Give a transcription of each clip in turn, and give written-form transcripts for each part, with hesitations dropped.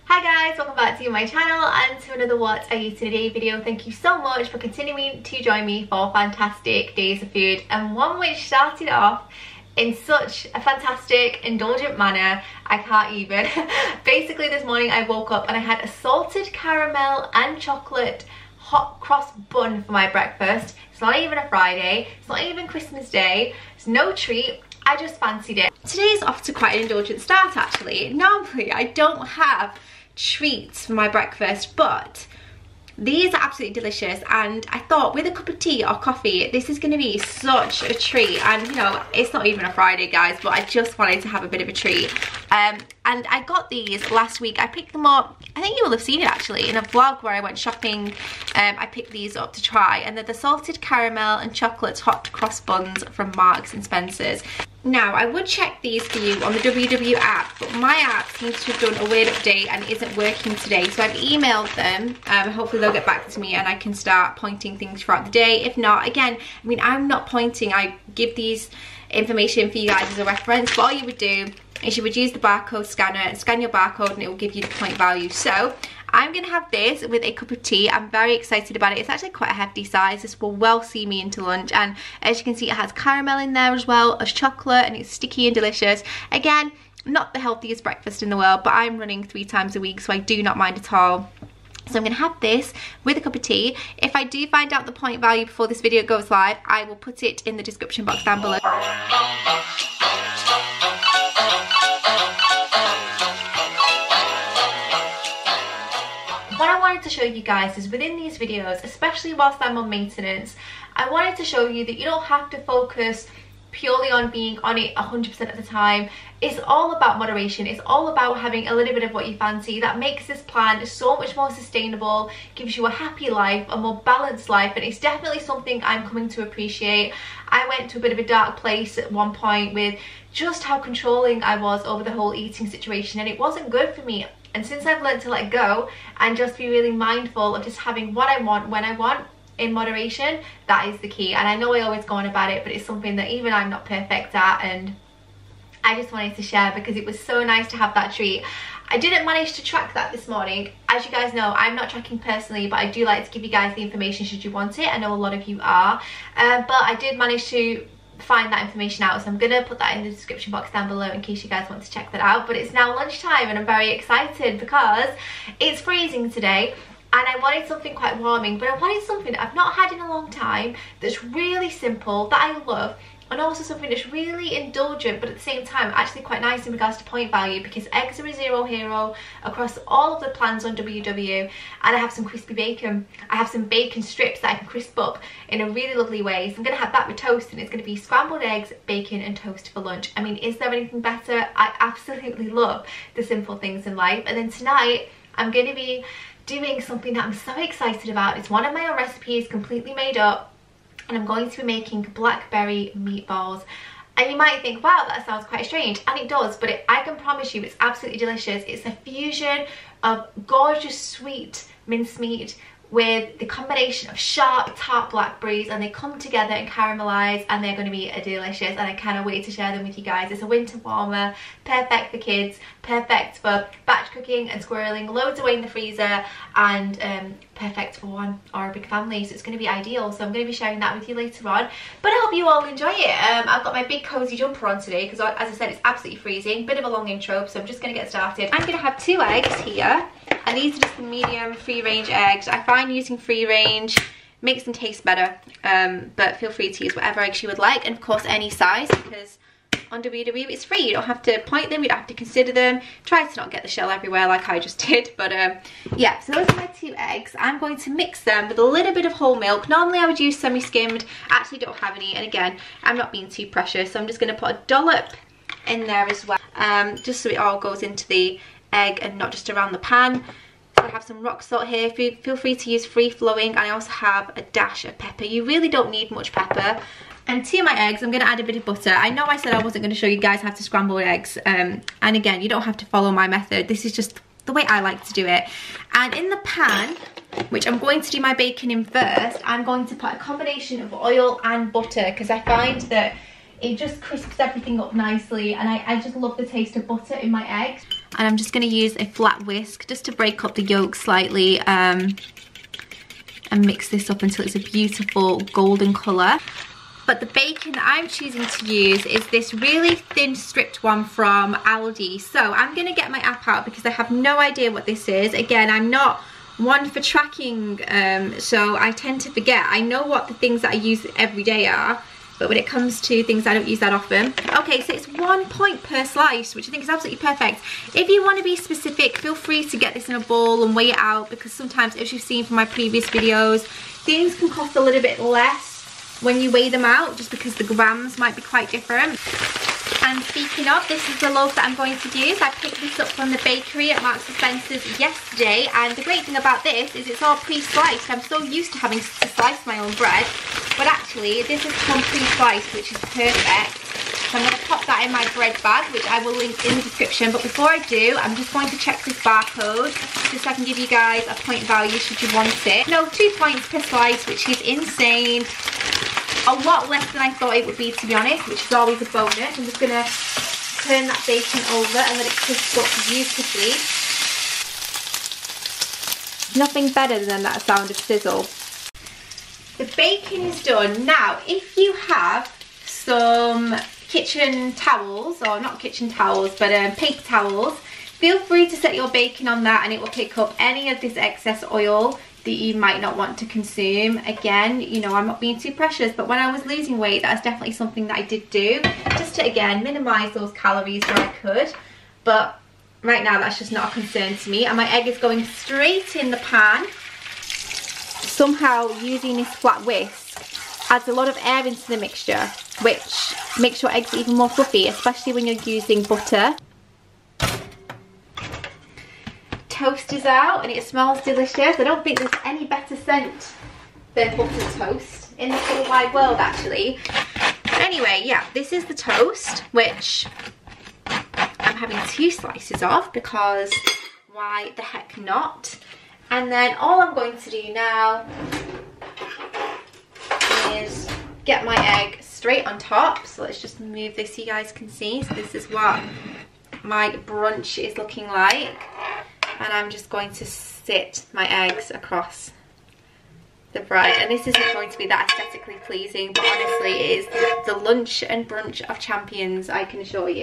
Hi guys, welcome back to my channel and to another What Are You Today video. Thank you so much for continuing to join me for fantastic days of food, and one which started off in such a fantastic, indulgent manner, I can't even. Basically this morning I woke up and I had a salted caramel and chocolate hot cross bun for my breakfast. It's not even a Friday, it's not even Christmas Day, it's no treat. I just fancied it. Today's off to quite an indulgent start actually. Normally I don't have treats for my breakfast, but these are absolutely delicious, and I thought with a cup of tea or coffee this is going to be such a treat. And you know, it's not even a Friday guys, but I just wanted to have a bit of a treat. And I got these last week. I picked them up, I think you will have seen it actually in a vlog where I went shopping. I picked these up to try, and they're the salted caramel and chocolate hot cross buns from Marks and Spencer's. Now, I would check these for you on the WW app, but my app seems to have done a weird update and isn't working today. So I've emailed them. Hopefully they'll get back to me and I can start pointing things throughout the day. If not, again, I mean, I'm not pointing. I give these information for you guys as a reference. But all you would do is you would use the barcode scanner and scan your barcode and it will give you the point value. So I'm going to have this with a cup of tea. I'm very excited about it. It's actually quite a hefty size. This will well see me into lunch, and as you can see it has caramel in there as well as chocolate, and it's sticky and delicious. Again, not the healthiest breakfast in the world, but I'm running 3 times a week, so I do not mind at all. So I'm going to have this with a cup of tea. If I do find out the point value before this video goes live, I will put it in the description box down below. What I wanted to show you guys is within these videos, especially whilst I'm on maintenance, I wanted to show you that you don't have to focus purely on being on it 100% of the time. It's all about moderation. It's all about having a little bit of what you fancy. That makes this plan so much more sustainable, gives you a happy life, a more balanced life, and it's definitely something I'm coming to appreciate. I went to a bit of a dark place at one point with just how controlling I was over the whole eating situation, and it wasn't good for me. And since I've learned to let go and just be really mindful of just having what I want when I want in moderation, that is the key. And I know I always go on about it, but it's something that even I'm not perfect at, and I just wanted to share because it was so nice to have that treat. I didn't manage to track that this morning. As you guys know, I'm not tracking personally, but I do like to give you guys the information should you want it. I know a lot of you are, but I did manage to find that information out, so I'm gonna put that in the description box down below in case you guys want to check that out. But it's now lunchtime and I'm very excited because it's freezing today, and I wanted something quite warming, but I wanted something that I've not had in a long time, that's really simple, that I love, and also something that's really indulgent but at the same time actually quite nice in regards to point value, because eggs are a zero hero across all of the plans on WW, and I have some crispy bacon. I have some bacon strips that I can crisp up in a really lovely way, so I'm going to have that with toast, and it's going to be scrambled eggs, bacon and toast for lunch. I mean, is there anything better? I absolutely love the simple things in life. And then tonight I'm going to be doing something that I'm so excited about. It's one of my own recipes, completely made up, and I'm going to be making Blackberry meatballs. And you might think, wow, that sounds quite strange, and it does, but I can promise you it's absolutely delicious. It's a fusion of gorgeous sweet mincemeat with the combination of sharp tart blackberries, and they come together and caramelize, and they're going to be delicious, and I cannot wait to share them with you guys. It's a winter warmer, perfect for kids, perfect for batch cooking and squirreling loads away in the freezer, and perfect for one or a big family, so it's going to be ideal. So I'm going to be sharing that with you later on, but I hope you all enjoy it. I've got my big cozy jumper on today because, as I said, it's absolutely freezing. Bit of a long intro, so I'm just going to get started. I'm going to have 2 eggs here, and these are just the medium free range eggs. I find using free range makes them taste better, but feel free to use whatever eggs you would like, and of course any size, because on WW it's free. You don't have to point them, you don't have to consider them. Try to not get the shell everywhere like I just did, but yeah, so those are my 2 eggs. I'm going to mix them with a little bit of whole milk. Normally I would use semi-skimmed, actually don't have any, and again, I'm not being too precious, so I'm just going to put a dollop in there as well, just so it all goes into the egg and not just around the pan. I have some rock salt here. Feel free to use free flowing, and I also have a dash of pepper. You really don't need much pepper. And to my eggs, I'm going to add a bit of butter. I know I said I wasn't going to show you guys how to scramble eggs, and again, you don't have to follow my method. This is just the way I like to do it. And in the pan, which I'm going to do my bacon in first, I'm going to put a combination of oil and butter, because I find that it just crisps everything up nicely, and I just love the taste of butter in my eggs. And I'm just going to use a flat whisk just to break up the yolk slightly and mix this up until it's a beautiful golden colour. But the bacon that I'm choosing to use is this really thin stripped one from Aldi. So I'm going to get my app out because I have no idea what this is. Again, I'm not one for tracking, so I tend to forget. I know what the things that I use every day are, but when it comes to things I don't use that often. Okay, so it's 1 point per slice, which I think is absolutely perfect. If you want to be specific, feel free to get this in a bowl and weigh it out, because sometimes, as you've seen from my previous videos, things can cost a little bit less when you weigh them out, just because the grams might be quite different. And speaking of, this is the loaf that I'm going to use. I picked this up from the bakery at Marks & Spencer's yesterday, and the great thing about this is it's all pre-sliced. I'm so used to having to slice my own bread, but actually this has come pre-sliced, which is perfect. So I'm going to pop that in my bread bag, which I will link in the description. But before I do, I'm just going to check this barcode, just so I can give you guys a point value should you want it. No, 2 points per slice, which is insane. A lot less than I thought it would be, to be honest, which is always a bonus. I'm just going to turn that bacon over and let it crisp up beautifully. Nothing better than that sound of sizzle. The bacon is done. Now, if you have some kitchen towels, or not kitchen towels, but paper towels, feel free to set your bacon on that and it will pick up any of this excess oil that you might not want to consume. Again, you know, I'm not being too precious, but when I was losing weight, that's definitely something that I did do, just to, again, minimise those calories where I could. But right now, that's just not a concern to me. And my egg is going straight in the pan. Somehow, using this flat whisk adds a lot of air into the mixture, which makes your eggs even more fluffy, especially when you're using butter. Toast is out and it smells delicious. I don't think there's any better scent than buttered toast in this whole wide world, actually. But anyway, yeah, this is the toast, which I'm having 2 slices of because why the heck not? And then all I'm going to do now is get my egg straight on top. So let's just move this so you guys can see. So this is what my brunch is looking like. And I'm just going to sit my eggs across the bread. And this isn't going to be that aesthetically pleasing, but honestly it is the lunch and brunch of champions, I can assure you.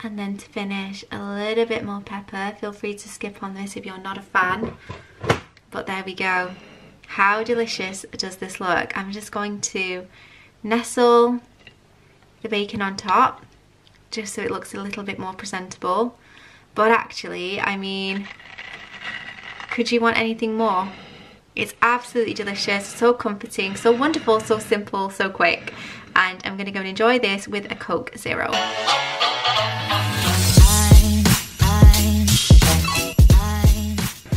And then to finish, a little bit more pepper. Feel free to skip on this if you're not a fan. But there we go. How delicious does this look? I'm just going to nestle the bacon on top, just so it looks a little bit more presentable. But actually, I mean, could you want anything more? It's absolutely delicious, so comforting, so wonderful, so simple, so quick. And I'm gonna go and enjoy this with a Coke Zero.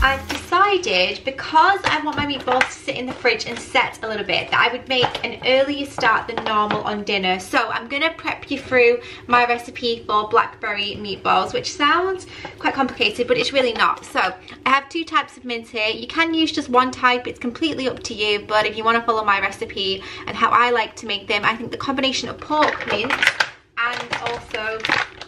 I've decided, because I want my meatballs to sit in the fridge and set a little bit, that I would make an earlier start than normal on dinner. So I'm going to prep you through my recipe for Blackberry Meatballs, which sounds quite complicated, but it's really not. So I have 2 types of mince here. You can use just one type, it's completely up to you, but if you want to follow my recipe and how I like to make them, I think the combination of pork mince and also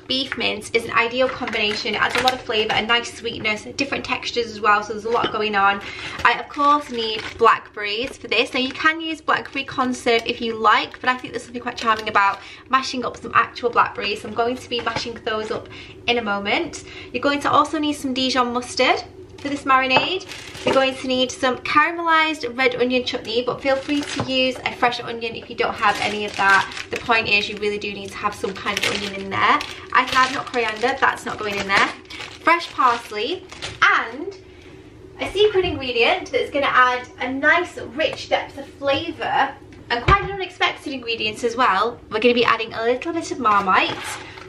beef mince is an ideal combination. It adds a lot of flavour and nice sweetness, different textures as well, so there's a lot going on. I of course need blackberries for this. Now you can use blackberry conserve if you like, but I think there's something quite charming about mashing up some actual blackberries, so I'm going to be mashing those up in a moment. You're going to also need some Dijon mustard for this marinade. You're going to need some caramelized red onion chutney, but feel free to use a fresh onion if you don't have any of that. The point is you really do need to have some kind of onion in there. I have not coriander, that's not going in there. Fresh parsley and a secret ingredient that's going to add a nice rich depth of flavour and quite an unexpected ingredient as well. We're going to be adding a little bit of Marmite.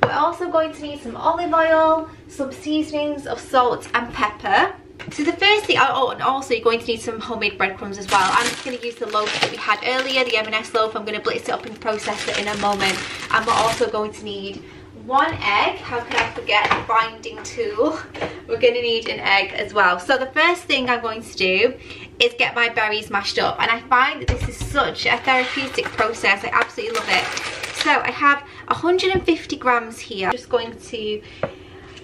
We're also going to need some olive oil, some seasonings of salt and pepper. So the first thing, oh, and also you're going to need some homemade breadcrumbs as well. I'm just going to use the loaf that we had earlier, the M&S loaf. I'm going to blitz it up and process it in a moment. And we're also going to need 1 egg. How could I forget the binding tool? We're going to need an egg as well. So the first thing I'm going to do is get my berries mashed up. And I find that this is such a therapeutic process. I absolutely love it. So I have 150 grams here. I'm just going to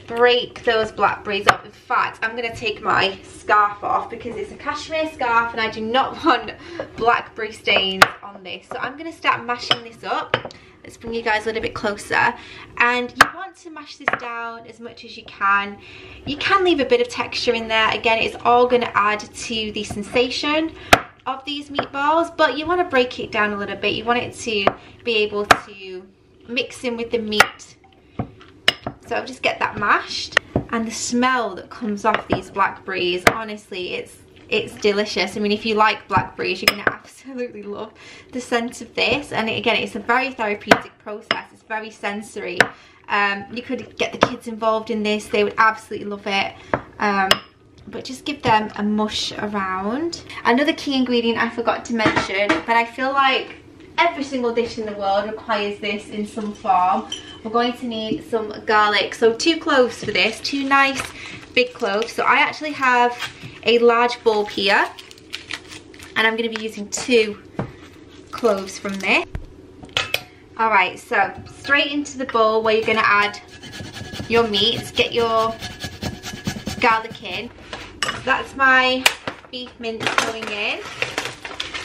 break those blackberries up. In fact, I'm going to take my scarf off because it's a cashmere scarf and I do not want blackberry stains on this. So I'm going to start mashing this up. Let's bring you guys a little bit closer. And you want to mash this down as much as you can. You can leave a bit of texture in there. Again, it's all going to add to the sensation of these meatballs, but you want to break it down a little bit. You want it to be able to mix in with the meat. So I'll just get that mashed, and the smell that comes off these blackberries, honestly, it's delicious. I mean, if you like blackberries, you're going to absolutely love the scent of this. And again, it's a very therapeutic process. It's very sensory. You could get the kids involved in this. They would absolutely love it. But just give them a mush around. Another key ingredient I forgot to mention, but I feel like every single dish in the world requires this in some form. We're going to need some garlic. So 2 cloves for this, 2 nice big cloves. So I actually have a large bulb here, and I'm going to be using 2 cloves from this. Alright, so straight into the bowl where you're going to add your meat. Get your garlic in. That's my beef mince going in.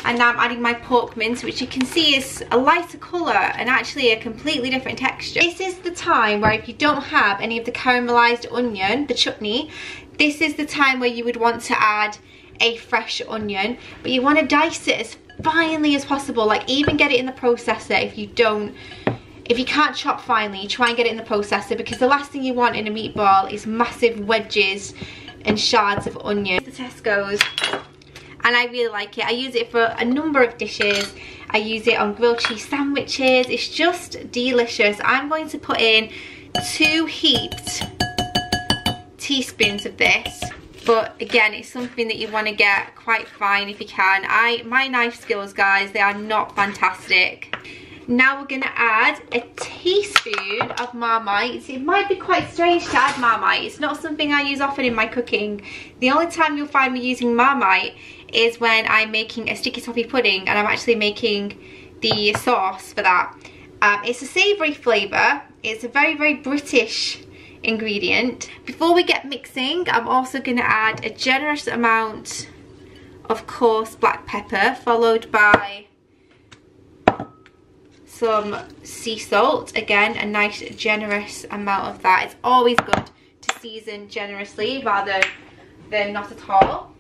And now I'm adding my pork mince, which you can see is a lighter colour and actually a completely different texture. This is the time where if you don't have any of the caramelized onion, the chutney, this is the time where you would want to add a fresh onion. But you want to dice it as finely as possible, like even get it in the processor if you can't chop finely, try and get it in the processor, because the last thing you want in a meatball is massive wedges and shards of onion. The Tesco's, and I really like it. I use it for a number of dishes. I use it on grilled cheese sandwiches. It's just delicious. I'm going to put in 2 heaped teaspoons of this. But again, it's something that you want to get quite fine if you can. My knife skills, guys, they are not fantastic. Now we're going to add a teaspoon of Marmite. It might be quite strange to add Marmite. It's not something I use often in my cooking. The only time you'll find me using Marmite is when I'm making a sticky toffee pudding and I'm actually making the sauce for that. It's a savoury flavour. It's a very, very British ingredient. Before we get mixing, I'm also going to add a generous amount of coarse black pepper, followed by some sea salt. Again, a nice generous amount of that. It's always good to season generously rather than not at all.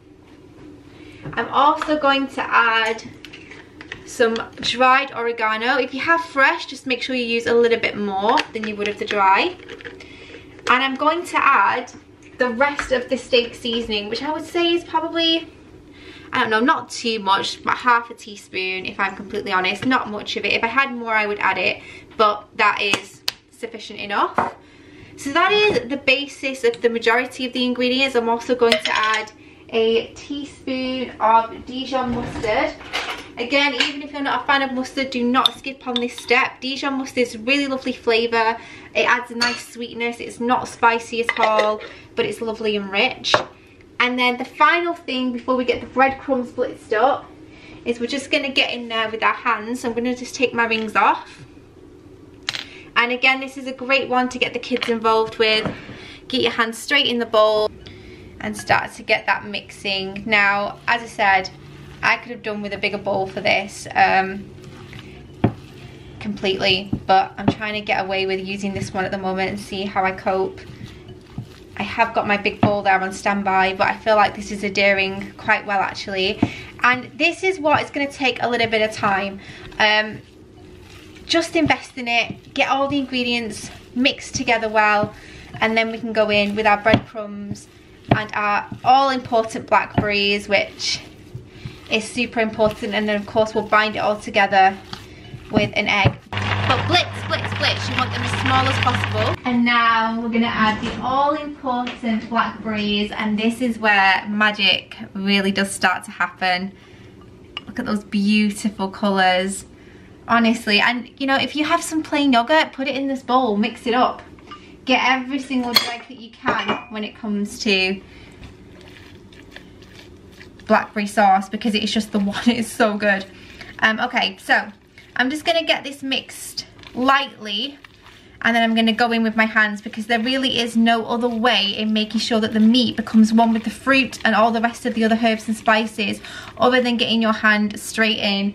I'm also going to add some dried oregano. If you have fresh, just make sure you use a little bit more than you would of the dry. And I'm going to add the rest of the steak seasoning, which I would say is probably, I don't know, not too much, about half a teaspoon if I'm completely honest. Not much of it. If I had more, I would add it, but that is sufficient enough. So that is the basis of the majority of the ingredients. I'm also going to add a teaspoon of Dijon mustard. Again, even if you're not a fan of mustard, do not skip on this step. Dijon mustard is a really lovely flavour. It adds a nice sweetness. It's not spicy at all, but it's lovely and rich. And then the final thing before we get the breadcrumbs blitzed up is we're just going to get in there with our hands. So I'm going to just take my rings off. And again, this is a great one to get the kids involved with. Get your hands straight in the bowl and start to get that mixing. Now, as I said, I could have done with a bigger bowl for this completely, but I'm trying to get away with using this one at the moment and see how I cope. I have got my big bowl there on standby, but I feel like this is adhering quite well actually. And this is what it's going to take a little bit of time. Just invest in it, get all the ingredients mixed together well, and then we can go in with our breadcrumbs and our all important blackberries, which is super important, and then of course we'll bind it all together with an egg. But blitz, blitz, blitz, you want them as small as possible. And now we're going to add the all important blackberries, and this is where magic really does start to happen. Look at those beautiful colours, honestly. And you know, if you have some plain yogurt, put it in this bowl, mix it up. Get every single drag that you can when it comes to blackberry sauce, because it is just the one. It is so good. Okay, so I'm just going to get this mixed lightly, and then I'm going to go in with my hands, because there really is no other way in making sure that the meat becomes one with the fruit and all the rest of the other herbs and spices, other than getting your hand straight in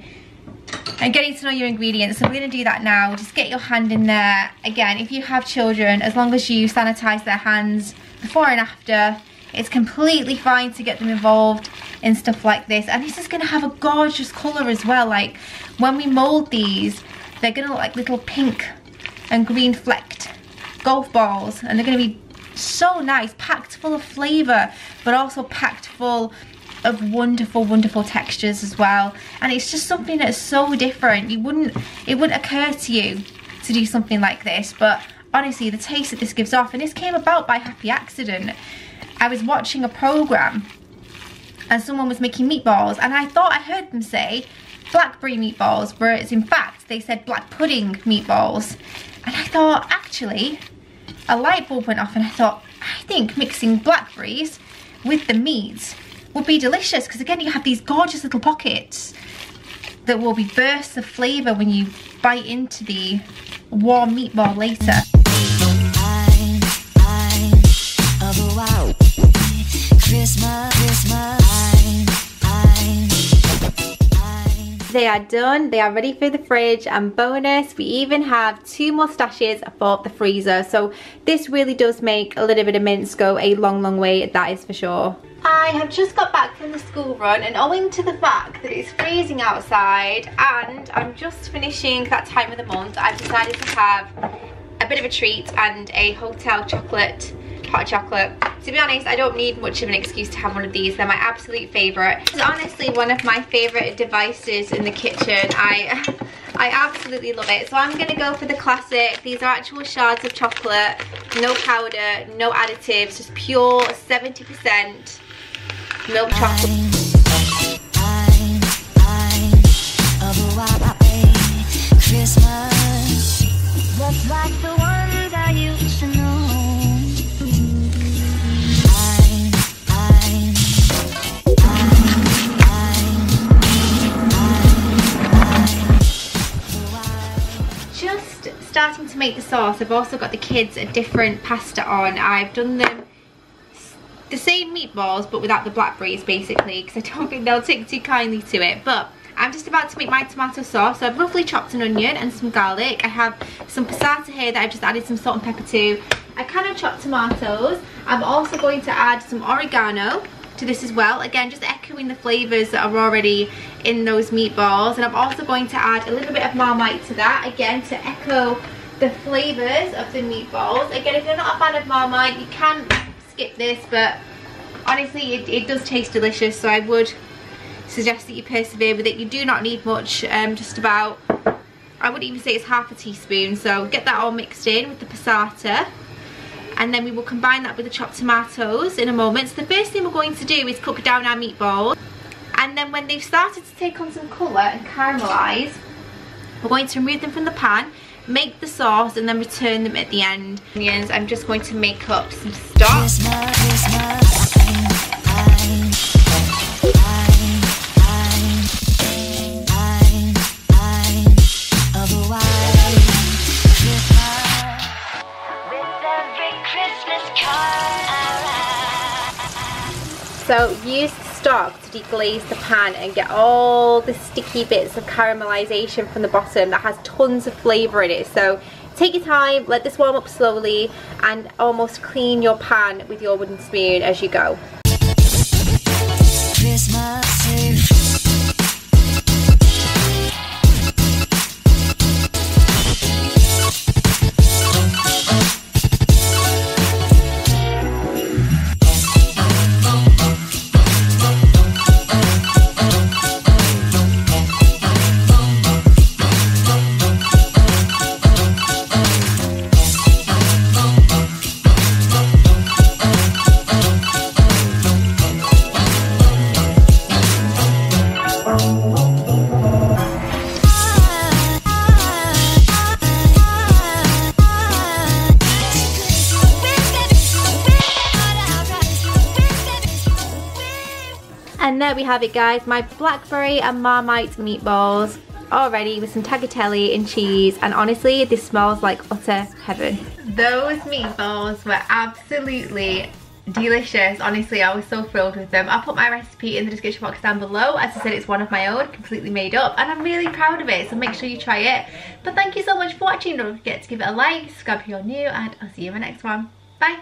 and getting to know your ingredients. So we're going to do that now. Just get your hand in there. Again, if you have children, as long as you sanitize their hands before and after, it's completely fine to get them involved in stuff like this. And this is going to have a gorgeous colour as well. Like, when we mould these, they're going to look like little pink and green flecked golf balls, and they're going to be so nice, packed full of flavour, but also packed full of wonderful, wonderful textures as well. And it's just something that's so different. It wouldn't occur to you to do something like this, but honestly, the taste that this gives off, and this came about by happy accident. I was watching a programme and someone was making meatballs, and I thought I heard them say Blackberry meatballs, whereas in fact they said black pudding meatballs. And I thought, actually, a light bulb went off, and I thought, I think mixing blackberries with the meat would be delicious, because again, you have these gorgeous little pockets that will be bursts of flavour when you bite into the warm meatball later. They are done, they are ready for the fridge, and bonus, we even have 2 more stashes for the freezer. So this really does make a little bit of mince go a long, long way, that is for sure. I have just got back from the school run, and owing to the fact that it's freezing outside and I'm just finishing that time of the month, I've decided to have a bit of a treat and a hotel chocolate, hot chocolate. To be honest, I don't need much of an excuse to have one of these. They're my absolute favourite. It's honestly one of my favourite devices in the kitchen. I absolutely love it. So I'm going to go for the classic. These are actual shards of chocolate, no powder, no additives, just pure 70% milk chocolate. Christmas looks like the ones I used to know. Just starting to make the sauce. I've also got the kids a different pasta on. I've done them the same meatballs but without the blackberries, basically, because I don't think they'll take too kindly to it. But I'm just about to make my tomato sauce. So I've roughly chopped an onion and some garlic. I have some passata here that I've just added some salt and pepper to. I kind of chopped tomatoes. I'm also going to add some oregano to this as well. Again, just echoing the flavours that are already in those meatballs. And I'm also going to add a little bit of Marmite to that, again, to echo the flavours of the meatballs. Again, if you're not a fan of Marmite, you can skip this, but honestly, it does taste delicious, so I would suggest that you persevere with it. You do not need much, just about, I wouldn't even say it's half a teaspoon. So get that all mixed in with the passata, and then we will combine that with the chopped tomatoes in a moment. So the first thing we're going to do is cook down our meatballs, and then when they've started to take on some colour and caramelise, we're going to remove them from the pan, make the sauce, and then return them at the end. Onions, I'm just going to make up some stock. So use the stock to deglaze the pan and get all the sticky bits of caramelization from the bottom that has tons of flavour in it. So take your time, let this warm up slowly, and almost clean your pan with your wooden spoon as you go. And there we have it, guys, my Blackberry and Marmite meatballs. already with some tagliatelle and cheese, and honestly this smells like utter heaven. Those meatballs were absolutely delicious. Honestly, I was so thrilled with them. I'll put my recipe in the description box down below. As I said, it's one of my own, completely made up, and I'm really proud of it, so make sure you try it. But thank you so much for watching. Don't forget to give it a like, subscribe if you're new, and I'll see you in my next one. Bye.